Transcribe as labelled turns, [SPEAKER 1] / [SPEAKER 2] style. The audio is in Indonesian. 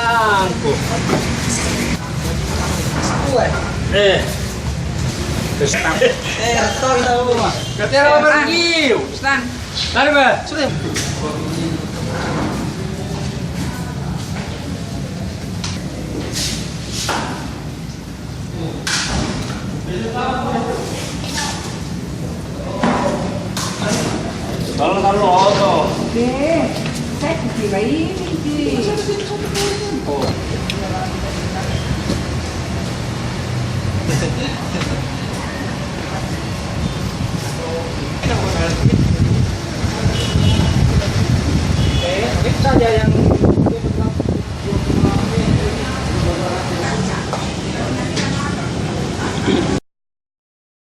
[SPEAKER 1] nyangkut. Eh.
[SPEAKER 2] Retor tahu mah.
[SPEAKER 1] Katanya apa pergi?
[SPEAKER 2] Stan.
[SPEAKER 1] Tadi Mbak.
[SPEAKER 2] Sudah.
[SPEAKER 1] Kalau auto.
[SPEAKER 3] Oke, saya kirain ini.
[SPEAKER 1] Oh.
[SPEAKER 2] Itu saja yang